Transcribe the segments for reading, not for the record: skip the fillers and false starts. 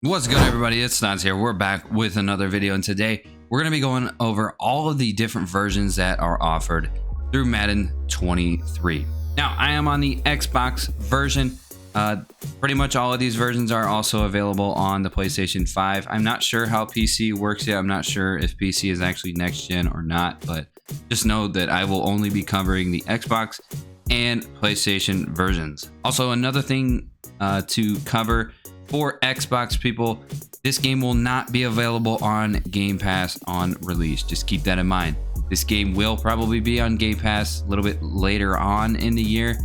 What's good, everybody? It's Nods here. We're back with another video, and today we're going to be going over all of the different versions that are offered through Madden 23. Now, I am on the Xbox version. Pretty much all of these versions are also available on the PlayStation 5. I'm not sure how PC works yet. I'm not sure if PC is actually next gen or not, but just know that I will only be covering the Xbox and PlayStation versions. Also, another thing to cover for Xbox people, this game will not be available on Game Pass on release. Just keep that in mind. This game will probably be on Game Pass a little bit later on in the year.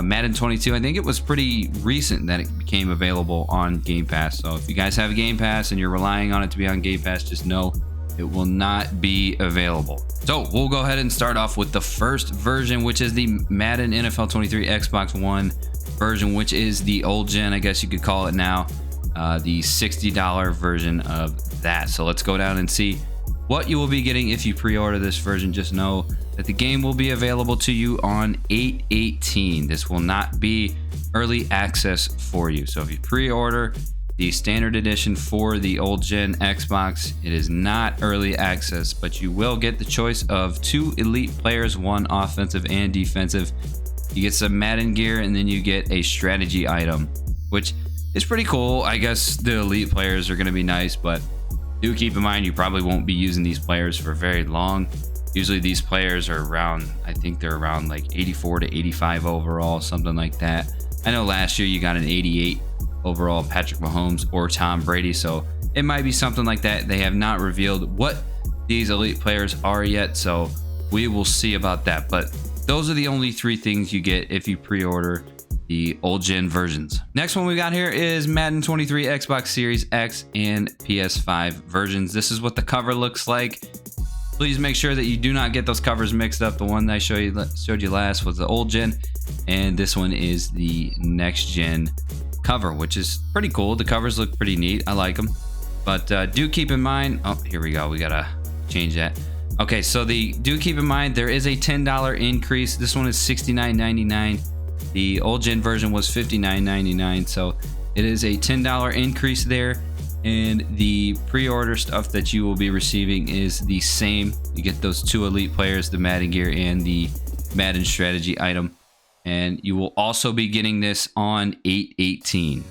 Madden 22, I think it was pretty recent that it became available on Game Pass. So if you guys have a Game Pass and you're relying on it to be on Game Pass, just know it will not be available. So we'll go ahead and start off with the first version, which is the Madden NFL 23 Xbox One version, which is the old gen, I guess you could call it now, the $60 version of that. So let's go down and see what you will be getting if you pre-order this version. Just know that the game will be available to you on 8/18. This will not be early access for you. So if you pre-order the standard edition for the old gen Xbox, it is not early access, but you will get the choice of 2 elite players, 1 offensive and defensive. You get some Madden gear, and then you get a strategy item, which is pretty cool. I guess the elite players are going to be nice, but do keep in mind you probably won't be using these players for very long. Usually these players are around, I think they're around like 84 to 85 overall, something like that. I know last year you got an 88 overall Patrick Mahomes or Tom Brady, so it might be something like that. They have not revealed what these elite players are yet, so we will see about that. But those are the only 3 things you get if you pre-order the old gen versions. Next one we got here is Madden 23 Xbox Series X and PS5 versions. This is what the cover looks like. Please make sure that you do not get those covers mixed up. The one that I showed you last was the old gen, and this one is the next gen cover, which is pretty cool. The covers look pretty neat. I like them, but do keep in mind, oh, here we go, we gotta change that. Okay, so do keep in mind there is a $10 increase. This one is $69.99. The old gen version was $59.99, so it is a $10 increase there. And the pre-order stuff that you will be receiving is the same. You get those 2 elite players, the Madden gear and the Madden strategy item. And you will also be getting this on 8/18.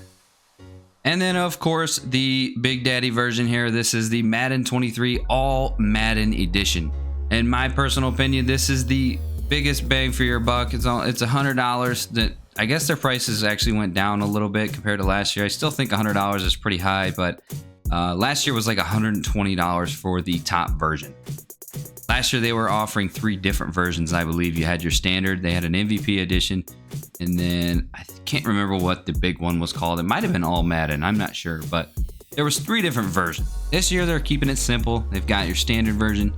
And then, of course, the Big Daddy version here. This is the Madden 23 All Madden Edition. In my personal opinion, this is the biggest bang for your buck. It's $100. That I guess their prices actually went down a little bit compared to last year. I still think $100 is pretty high, but last year was like $120 for the top version. Last year they were offering 3 different versions, I believe. You had your standard, they had an MVP edition, and then I can't remember what the big one was called. It might have been All Madden, I'm not sure, but there was 3 different versions. This year they're keeping it simple. They've got your standard version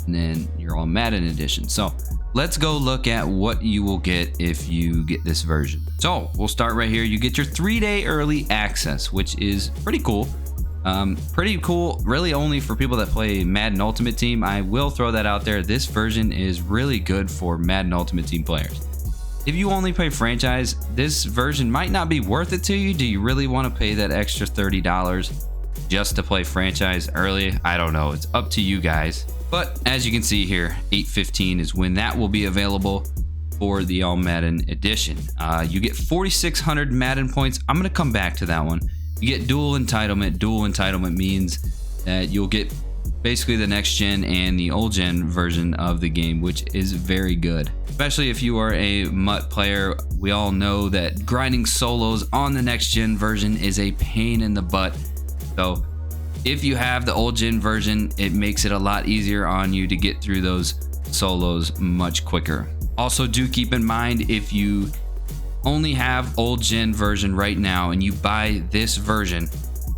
and then your All Madden edition. So let's go look at what you will get if you get this version. So we'll start right here. You get your 3-day early access, which is pretty cool. Pretty cool, really only for people that play Madden Ultimate Team. I will throw that out there. This version is really good for Madden Ultimate Team players. If you only play franchise, this version might not be worth it to you. Do you really want to pay that extra $30 just to play franchise early? I don't know. It's up to you guys. But as you can see here, 8/15 is when that will be available for the All Madden edition. You get 4,600 Madden points. I'm going to come back to that one. You get dual entitlement. Dual entitlement means that you'll get basically the next gen and the old gen version of the game, which is very good. Especially if you are a MUT player. We all know that grinding solos on the next gen version is a pain in the butt. So if you have the old gen version, it makes it a lot easier on you to get through those solos much quicker. Also, do keep in mind, if you only have old gen version right now and you buy this version,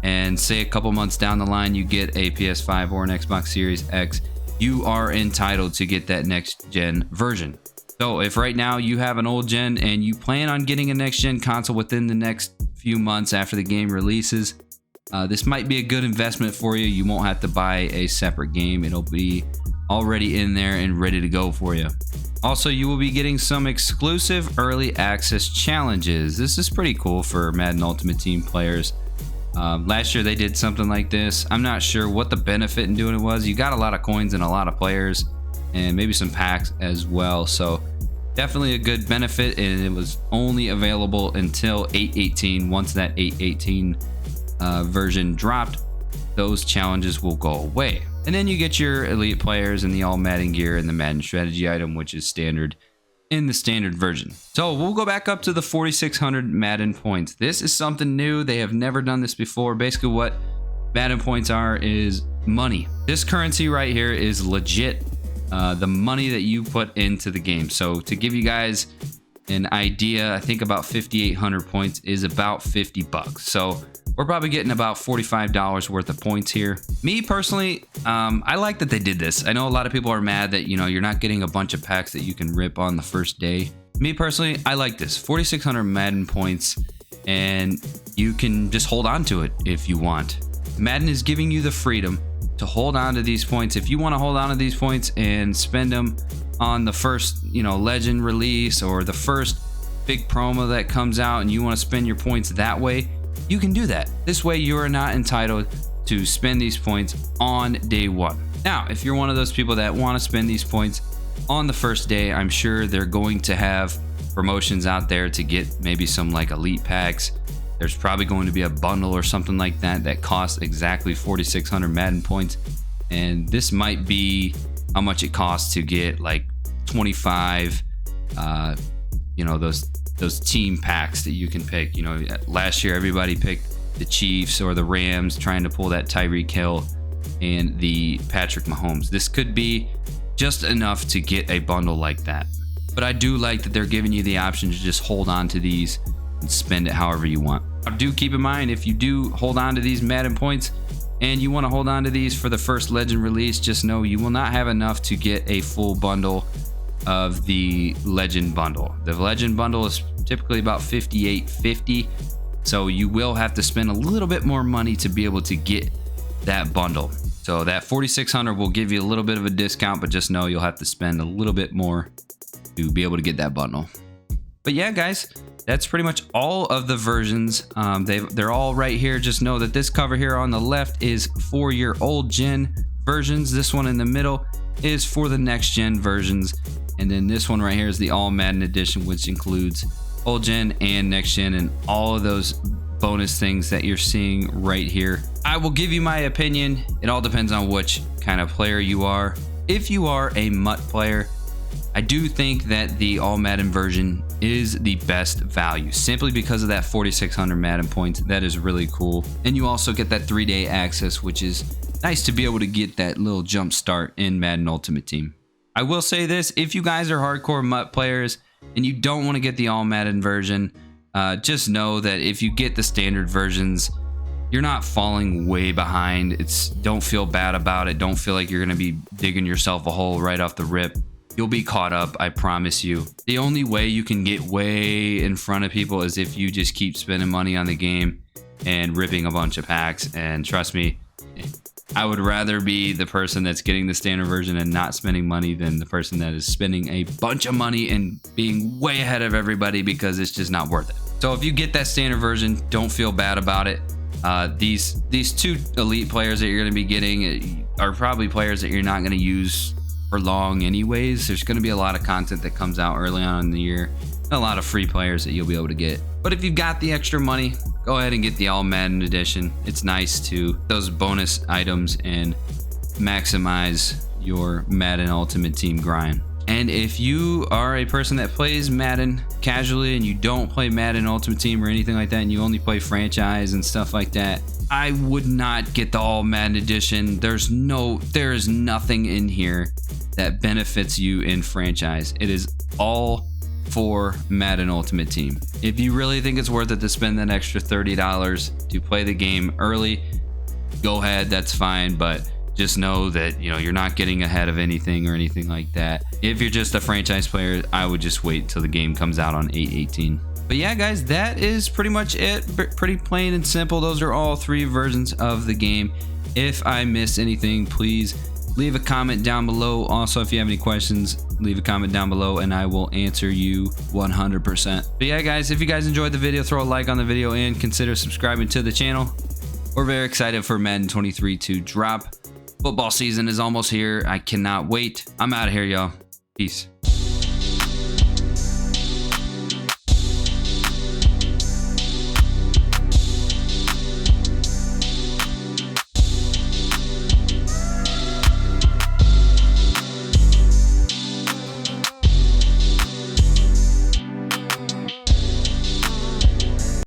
and say a couple months down the line you get a PS5 or an Xbox Series X, you are entitled to get that next gen version. So if right now you have an old gen and you plan on getting a next gen console within the next few months after the game releases, this might be a good investment for you. You won't have to buy a separate game. It'll be already in there and ready to go for you. Also, you will be getting some exclusive early access challenges. This is pretty cool for Madden Ultimate Team players. Last year they did something like this. I'm not sure what the benefit in doing it was. You got a lot of coins and a lot of players and maybe some packs as well, so definitely a good benefit, and it was only available until 8.18. Once that 8.18 version dropped, those challenges will go away, and then you get your elite players and the all Madden gear and the Madden strategy item, which is standard in the standard version. So we'll go back up to the 4,600 Madden points. This is something new. They have never done this before. Basically what Madden points are is money. This currency right here is legit the money that you put into the game. So to give you guys an idea, I think about 5,800 points is about 50 bucks. So we're probably getting about $45 worth of points here. Me personally, I like that they did this. I know a lot of people are mad that, you know, you're not getting a bunch of packs that you can rip on the first day. Me personally, I like this. 4,600 Madden points, and you can just hold on to it if you want. Madden is giving you the freedom to hold on to these points. If you want to hold on to these points and spend them on the first, you know, legend release or the first big promo that comes out, and you want to spend your points that way, you can do that. This way you are not entitled to spend these points on day one. Now, if you're one of those people that want to spend these points on the first day, I'm sure they're going to have promotions out there to get maybe some like elite packs. There's probably going to be a bundle or something like that that costs exactly 4,600 Madden points, and this might be how much it costs to get like 25 you know, those team packs that you can pick. You know, last year everybody picked the Chiefs or the Rams, trying to pull that Tyreek Hill and the Patrick Mahomes. This could be just enough to get a bundle like that, but I do like that they're giving you the option to just hold on to these and spend it however you want. Now, do keep in mind, if you do hold on to these Madden points and you want to hold on to these for the first legend release, just know you will not have enough to get a full bundle of the legend bundle. The legend bundle is typically about $58.50, so you will have to spend a little bit more money to be able to get that bundle. So that 4,600 will give you a little bit of a discount, but just know you'll have to spend a little bit more to be able to get that bundle. But yeah, guys, that's pretty much all of the versions. They're all right here. Just know that this cover here on the left is for your old gen versions. This one in the middle is for the next gen versions. And then this one right here is the all Madden edition, which includes old gen and next gen and all of those bonus things that you're seeing right here. I will give you my opinion. It all depends on which kind of player you are. If you are a MUT player, I do think that the all Madden version is the best value, simply because of that 4,600 Madden points. That is really cool. And you also get that 3-day access, which is nice to be able to get that little jump start in Madden Ultimate Team. I will say this, if you guys are hardcore MUT players and you don't want to get the all Madden version, just know that if you get the standard versions, you're not falling way behind. Don't feel bad about it. Don't feel like you're going to be digging yourself a hole right off the rip. You'll be caught up, I promise you. The only way you can get way in front of people is if you just keep spending money on the game and ripping a bunch of packs. And trust me, I would rather be the person that's getting the standard version and not spending money than the person that is spending a bunch of money and being way ahead of everybody, because it's just not worth it. So if you get that standard version, don't feel bad about it. These two elite players that you're going to be getting are probably players that you're not going to use for long anyways. There's going to be a lot of content that comes out early on in the year, and a lot of free players that you'll be able to get. But if you've got the extra money, go ahead and get the all Madden edition. It's nice to those bonus items and maximize your Madden Ultimate Team grind. And if you are a person that plays Madden casually and you don't play Madden Ultimate Team or anything like that, and you only play franchise and stuff like that, I would not get the all Madden edition. There is nothing in here that benefits you in franchise. It is all for Madden Ultimate Team. If you really think it's worth it to spend that extra $30 to play the game early, go ahead, that's fine, but just know that, you know, you're not getting ahead of anything or anything like that. If you're just a franchise player, I would just wait till the game comes out on 8/18. But yeah, guys, that is pretty much it. Pretty plain and simple. Those are all three versions of the game. If I missed anything, please leave a comment down below. Also, if you have any questions, leave a comment down below and I will answer you 100%. But yeah, guys, if you guys enjoyed the video, throw a like on the video and consider subscribing to the channel. We're very excited for Madden 23 to drop. Football season is almost here. I cannot wait. I'm out of here, y'all. Peace.